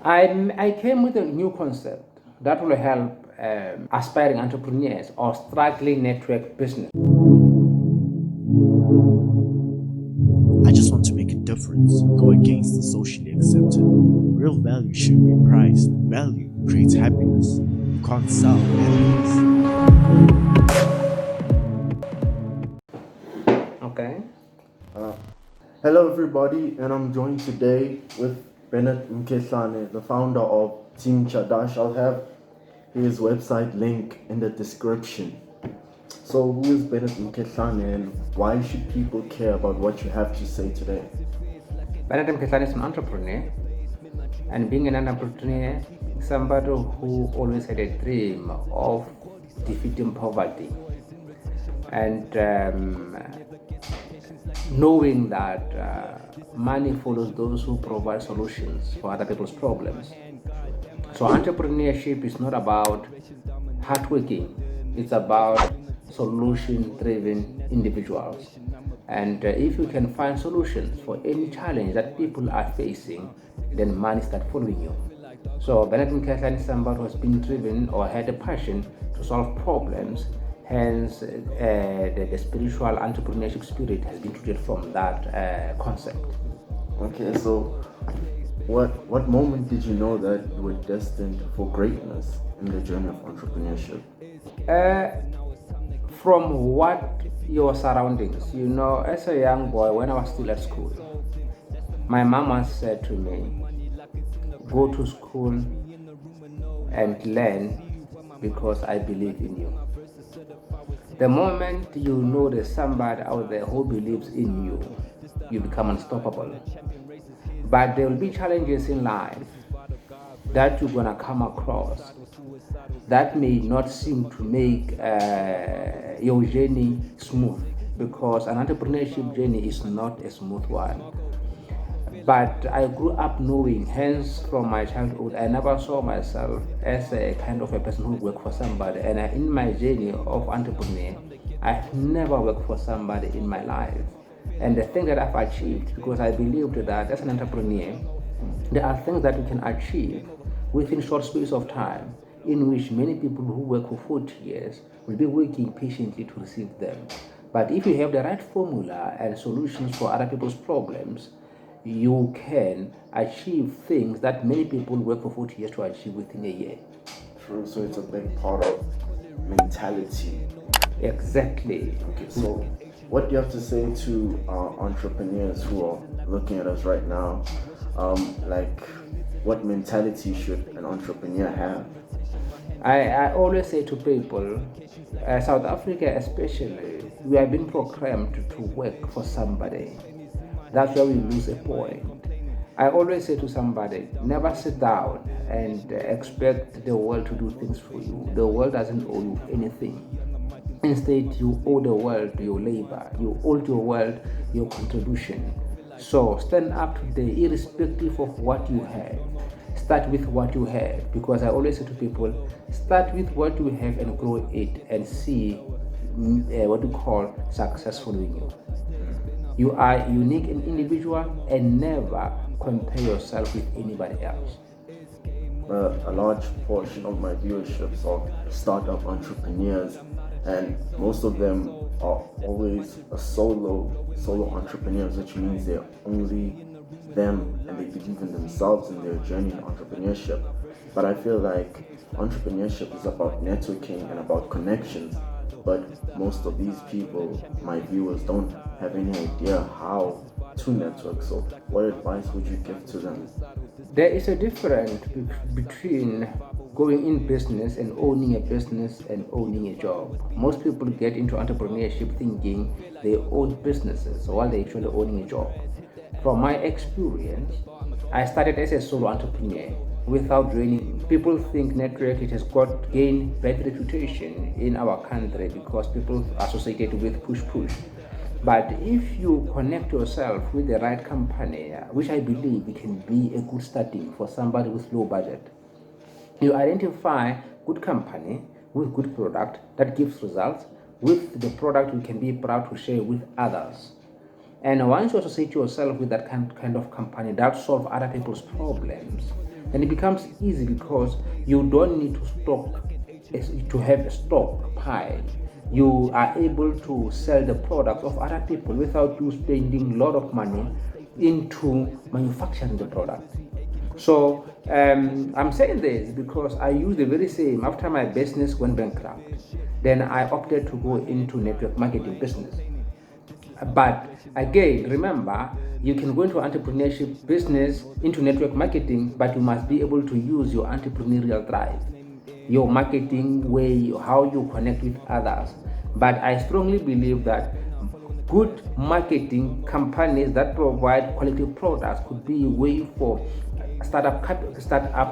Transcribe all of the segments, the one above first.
I came with a new concept that will help aspiring entrepreneurs or struggling network business. I just want to make a difference, go against the socially accepted. Real value shouldn't be priced. Value creates happiness. You can't sell happiness. Okay. Hello, everybody, and I'm joined today with Bennet Mkhehlane, the founder of Team Chadash. I'll have his website link in the description. So, who is Bennet Mkhehlane, and why should people care about what you have to say today? Bennet Mkhehlane is an entrepreneur, and being an entrepreneur, somebody who always had a dream of defeating poverty and knowing that money follows those who provide solutions for other people's problems. So entrepreneurship is not about hardworking, it's about solution-driven individuals. And if you can find solutions for any challenge that people are facing, then money starts following you. So Bennet Mkhehlane is somebody who has been driven or had a passion to solve problems. Hence, the spiritual entrepreneurship spirit has been rooted from that concept. Okay, so what moment did you know that you were destined for greatness in the journey of entrepreneurship? From what your surroundings, as a young boy, when I was still at school, my mom once said to me, go to school and learn because I believe in you. The moment you know there's somebody out there who believes in you, you become unstoppable. But there will be challenges in life that you're gonna come across that may not seem to make your journey smooth, because an entrepreneurship journey is not a smooth one. But I grew up knowing, hence from my childhood, I never saw myself as a kind of a person who worked for somebody. And in my journey of entrepreneur, I've never worked for somebody in my life. And the thing that I've achieved, because I believed that as an entrepreneur, there are things that we can achieve within short space of time, in which many people who work for 40 years will be working patiently to receive them. But if you have the right formula and solutions for other people's problems, you can achieve things that many people work for 40 years to achieve within a year. True, so it's a big part of mentality. Exactly. Okay, so what do you have to say to entrepreneurs who are looking at us right now? What mentality should an entrepreneur have? I always say to people, South Africa especially, we have been programmed to work for somebody. That's where we lose a point. I always say to somebody, never sit down and expect the world to do things for you. The world doesn't owe you anything. Instead, you owe the world your labor. You owe the world your contribution. So stand up today, irrespective of what you have. Start with what you have, because I always say to people, start with what you have and grow it and see what you call success following you. You are unique and individual, and never compare yourself with anybody else. A large portion of my viewerships are startup entrepreneurs, and most of them are always solo entrepreneurs, which means they're only them and they believe in themselves and their journey in entrepreneurship. But I feel like entrepreneurship is about networking and about connections. But most of these people, my viewers, don't have any idea how to network. So what advice would you give to them? There is a difference between going in business and owning a business and owning a job. Most people get into entrepreneurship thinking they own businesses while they're actually owning a job. From my experience, I started as a solo entrepreneur without joining. People think network it has got gained bad reputation in our country because people associate it with push. But if you connect yourself with the right company, which I believe it can be a good starting for somebody with low budget, you identify good company with good product that gives results, with the product you can be proud to share with others. And once you associate yourself with that kind of company that solve other people's problems, And it becomes easy because you don't need to have a stock pile. You are able to sell the products of other people without you spending a lot of money into manufacturing the product. So I'm saying this because I use the very same after my business went bankrupt. Then I opted to go into network marketing business. But again, remember, you can go into entrepreneurship business, into network marketing, but you must be able to use your entrepreneurial drive, your marketing way, how you connect with others. But I strongly believe that good marketing companies that provide quality products could be a way for startup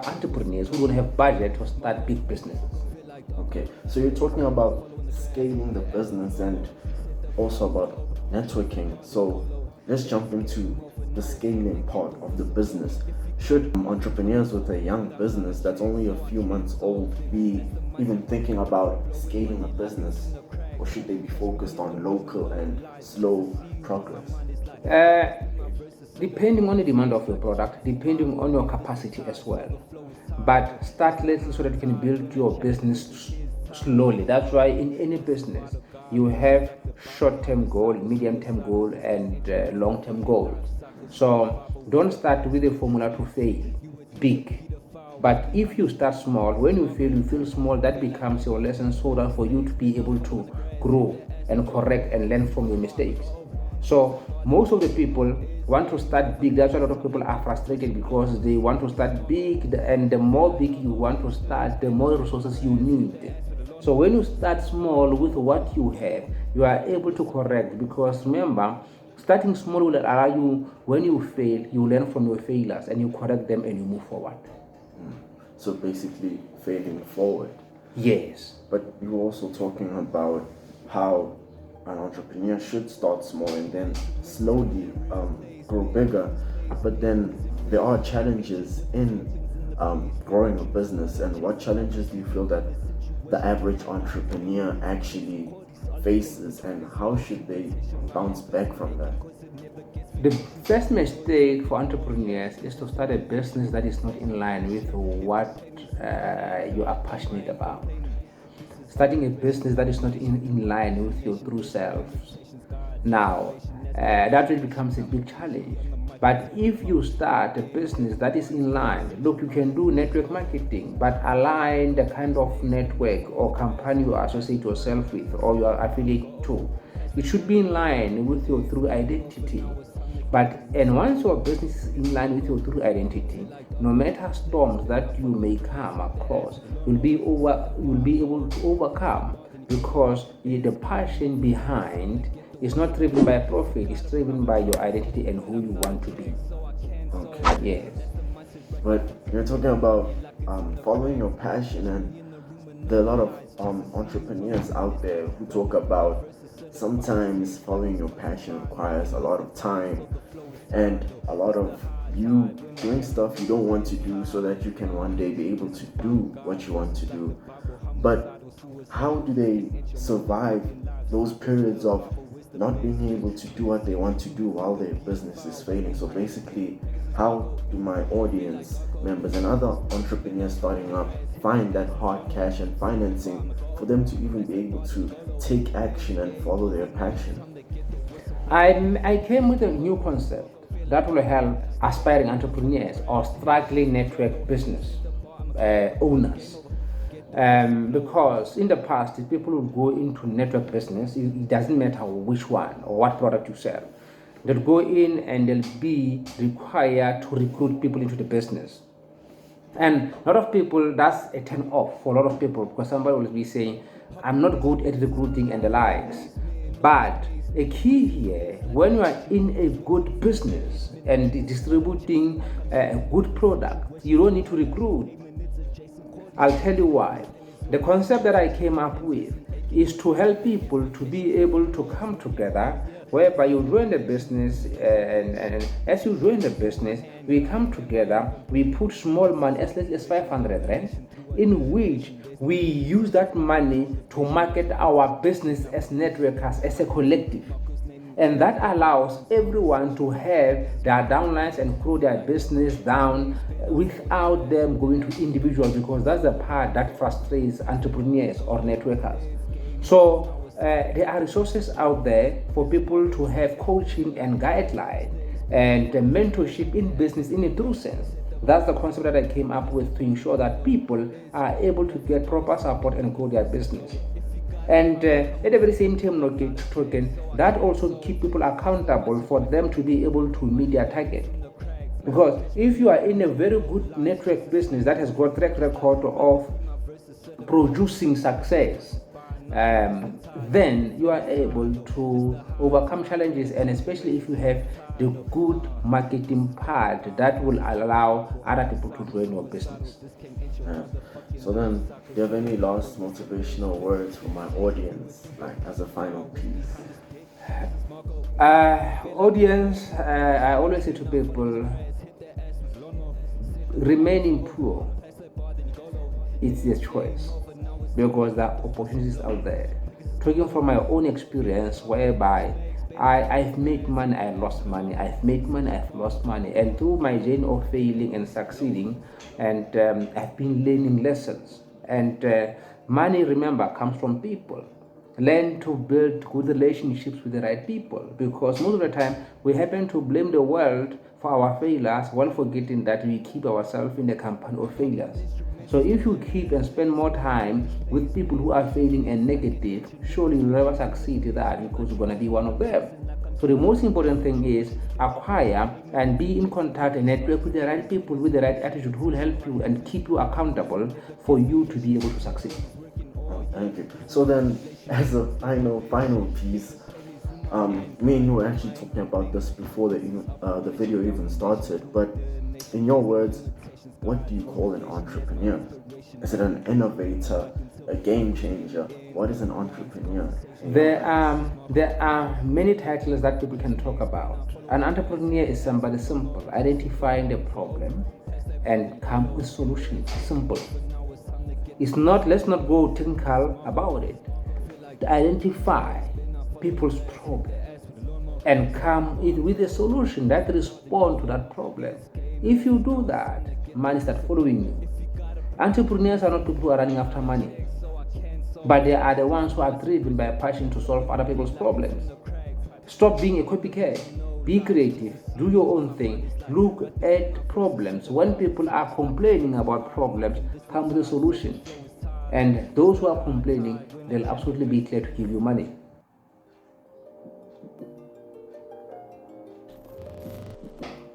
entrepreneurs who don't have budget to start big businesses. Okay, so you're talking about scaling the business and also about networking. So let's jump into the scaling part of the business. Should entrepreneurs with a young business that's only a few months old be even thinking about scaling a business, or should they be focused on local and slow progress? Uh, Depending on the demand of your product, depending on your capacity as well. But start little so that you can build your business slowly. That's why in any business you have short-term goal, medium-term goal, and long-term goals. So don't start with a formula to fail big. But if you start small, when you feel small, that becomes your lesson so that for you to be able to grow and correct and learn from your mistakes. So most of the people want to start big. That's why a lot of people are frustrated because they want to start big, and the more big you want to start, the more resources you need. So when you start small with what you have, you are able to correct because remember, starting small will allow you, when you fail, you learn from your failures and you correct them and you move forward. So basically, failing forward. Yes. But you were also talking about how an entrepreneur should start small and then slowly grow bigger. But then there are challenges in growing a business. And what challenges do you feel that the average entrepreneur actually faces, and how should they bounce back from that? The first mistake for entrepreneurs is to start a business that is not in line with what you are passionate about. Starting a business that is not in line with your true selves. Now, that really becomes a big challenge. But if you start a business that is in line, look, you can do network marketing, but align the kind of network or company you associate yourself with or you are affiliate to. It should be in line with your true identity. And once your business is in line with your true identity, no matter storms that you may come across, you'll be able to overcome because the passion behind is not driven by profit, it's driven by your identity and who you want to be. Okay. Yes. But you're talking about following your passion, and there are a lot of entrepreneurs out there who talk about sometimes following your passion requires a lot of time and a lot of you doing stuff you don't want to do so that you can one day be able to do what you want to do. But how do they survive those periods of not being able to do what they want to do while their business is failing? So basically, how do my audience members and other entrepreneurs starting up find that hard cash and financing for them to even be able to take action and follow their passion? I came with a new concept that will help aspiring entrepreneurs or struggling network business owners. Because in the past, if people would go into network business, it doesn't matter which one or what product you sell. They'll go in and they'll be required to recruit people into the business. And a lot of people, that's a turn off for a lot of people because somebody will be saying, I'm not good at recruiting and the likes. But a key here, when you are in a good business and distributing a good product, you don't need to recruit. I'll tell you why. The concept that I came up with is to help people to be able to come together whereby you join the business and as you join the business, we come together, we put small money as little as 500 rand in which we use that money to market our business as networkers, as a collective. And that allows everyone to have their downlines and grow their business down without them going to individuals, because that's the part that frustrates entrepreneurs or networkers. So there are resources out there for people to have coaching and guideline and mentorship in business in a true sense. That's the concept that I came up with to ensure that people are able to get proper support and grow their business. And at the very same time, token, that also keep people accountable for them to be able to meet their target. Because if you are in a very good network business that has got track record of producing success, then you are able to overcome challenges, and especially if you have the good marketing part that will allow other people to join your business. Yeah. So then, do you have any last motivational words for my audience, like as a final piece? Audience, I always say to people, remaining poor, it's your choice, because there are opportunities out there. Talking from my own experience, whereby I've made money, I lost money, I've made money, I've lost money, and through my journey of failing and succeeding, and I've been learning lessons. And money, remember, comes from people. Learn to build good relationships with the right people, because most of the time we happen to blame the world for our failures while forgetting that we keep ourselves in the company of failures. So if you keep and spend more time with people who are failing and negative, surely you'll never succeed in that, because you're gonna be one of them. So the most important thing is acquire and be in contact and network with the right people with the right attitude who will help you and keep you accountable for you to be able to succeed. Thank you. So then, as a final piece, me and you were actually talking about this before the video even started. But in your words, what do you call an entrepreneur? Is it an innovator, a game changer? What is an entrepreneur? There are many titles that people can talk about. An entrepreneur is somebody simple, identifying the problem and come with solutions. Simple. It's not, let's not go technical about it. To identify people's problem and come in with a solution that respond to that problem. If you do that, money start following you. Entrepreneurs are not people who are running after money, but they are the ones who are driven by a passion to solve other people's problems. Stop being a copycat. Be creative. Do your own thing. Look at problems. When people are complaining about problems, come with a solution. And those who are complaining, they'll absolutely be glad to give you money.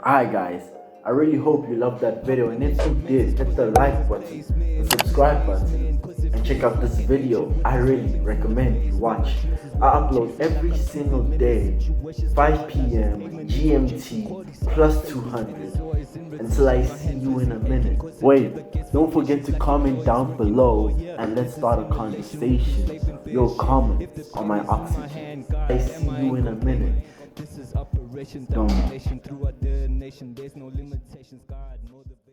Alright guys, I really hope you loved that video, and if you did, hit the like button, the subscribe button, and check out this video. I really recommend you watch. I upload every single day, 5 p.m. GMT plus 200, until I see you in a minute. Wait, don't forget to comment down below and let's start a conversation. Your comments are my oxygen. I see you in a minute. This is Operation Domination throughout the nation. There's no limitations. God, motivation.